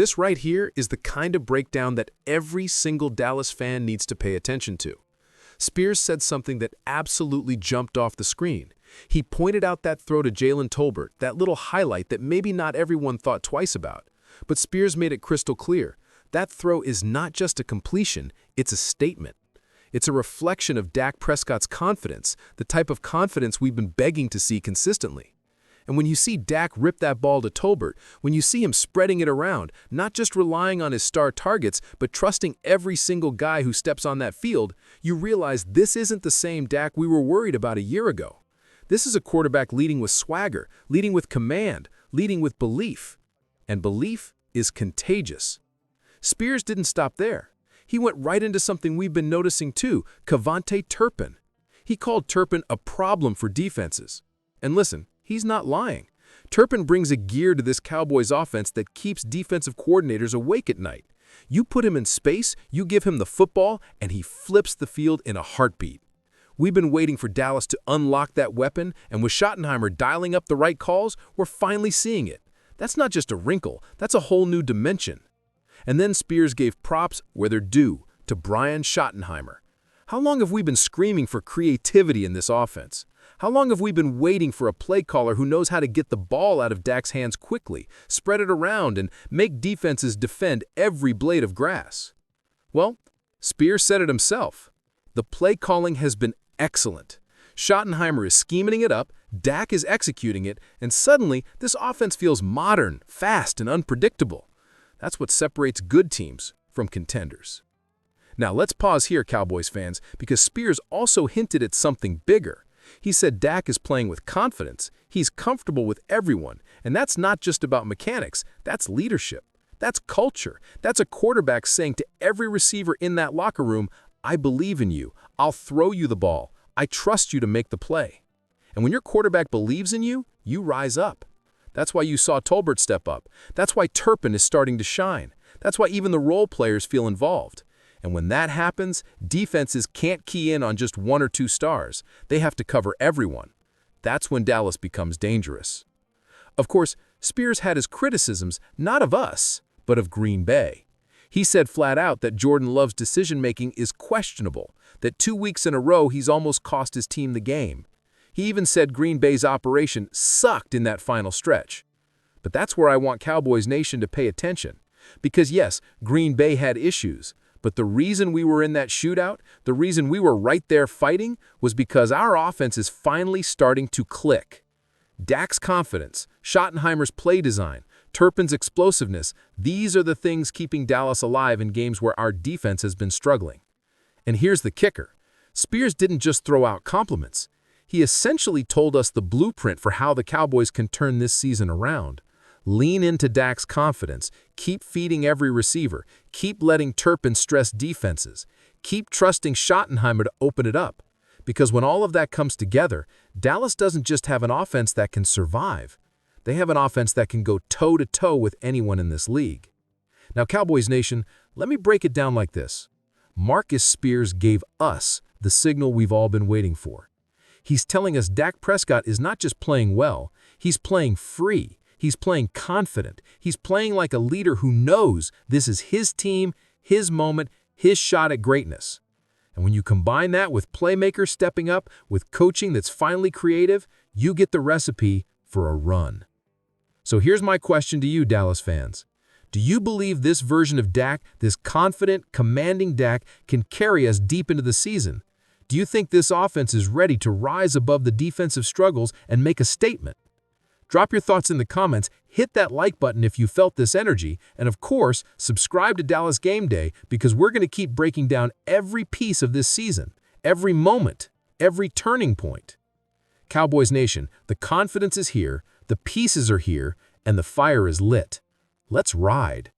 This right here is the kind of breakdown that every single Dallas fan needs to pay attention to. Spears said something that absolutely jumped off the screen. He pointed out that throw to Jalen Tolbert, that little highlight that maybe not everyone thought twice about. But Spears made it crystal clear. That throw is not just a completion, it's a statement. It's a reflection of Dak Prescott's confidence, the type of confidence we've been begging to see consistently. And when you see Dak rip that ball to Tolbert, when you see him spreading it around, not just relying on his star targets, but trusting every single guy who steps on that field, you realize this isn't the same Dak we were worried about a year ago. This is a quarterback leading with swagger, leading with command, leading with belief. And belief is contagious. Spears didn't stop there. He went right into something we've been noticing too, Kevontae Turpin. He called Turpin a problem for defenses. And listen, he's not lying. Turpin brings a gear to this Cowboys offense that keeps defensive coordinators awake at night. You put him in space, you give him the football, and he flips the field in a heartbeat. We've been waiting for Dallas to unlock that weapon, and with Schottenheimer dialing up the right calls, we're finally seeing it. That's not just a wrinkle, that's a whole new dimension. And then Spears gave props where they're due to Brian Schottenheimer. How long have we been screaming for creativity in this offense? How long have we been waiting for a play caller who knows how to get the ball out of Dak's hands quickly, spread it around, and make defenses defend every blade of grass? Well, Spears said it himself. The play calling has been excellent. Schottenheimer is scheming it up, Dak is executing it, and suddenly this offense feels modern, fast, and unpredictable. That's what separates good teams from contenders. Now let's pause here, Cowboys fans, because Spears also hinted at something bigger. He said Dak is playing with confidence, he's comfortable with everyone, and that's not just about mechanics, that's leadership. That's culture. That's a quarterback saying to every receiver in that locker room, I believe in you, I'll throw you the ball, I trust you to make the play. And when your quarterback believes in you, you rise up. That's why you saw Tolbert step up. That's why Turpin is starting to shine. That's why even the role players feel involved. And when that happens, defenses can't key in on just one or two stars. They have to cover everyone. That's when Dallas becomes dangerous. Of course, Spears had his criticisms, not of us, but of Green Bay. He said flat out that Jordan Love's decision-making is questionable, that 2 weeks in a row he's almost cost his team the game. He even said Green Bay's operation sucked in that final stretch. But that's where I want Cowboys Nation to pay attention. Because yes, Green Bay had issues, but the reason we were in that shootout, the reason we were right there fighting, was because our offense is finally starting to click. Dak's confidence, Schottenheimer's play design, Turpin's explosiveness, these are the things keeping Dallas alive in games where our defense has been struggling. And here's the kicker. Spears didn't just throw out compliments. He essentially told us the blueprint for how the Cowboys can turn this season around. Lean into Dak's confidence, keep feeding every receiver, keep letting Turpin stress defenses, keep trusting Schottenheimer to open it up. Because when all of that comes together, Dallas doesn't just have an offense that can survive. They have an offense that can go toe-to-toe with anyone in this league. Now, Cowboys Nation, let me break it down like this. Marcus Spears gave us the signal we've all been waiting for. He's telling us Dak Prescott is not just playing well, he's playing free, he's playing confident, he's playing like a leader who knows this is his team, his moment, his shot at greatness. And when you combine that with playmakers stepping up, with coaching that's finally creative, you get the recipe for a run. So here's my question to you, Dallas fans. Do you believe this version of Dak, this confident, commanding Dak, can carry us deep into the season? Do you think this offense is ready to rise above the defensive struggles and make a statement? Drop your thoughts in the comments, hit that like button if you felt this energy, and of course, subscribe to Dallas Game Day because we're going to keep breaking down every piece of this season, every moment, every turning point. Cowboys Nation, the confidence is here, the pieces are here, and the fire is lit. Let's ride.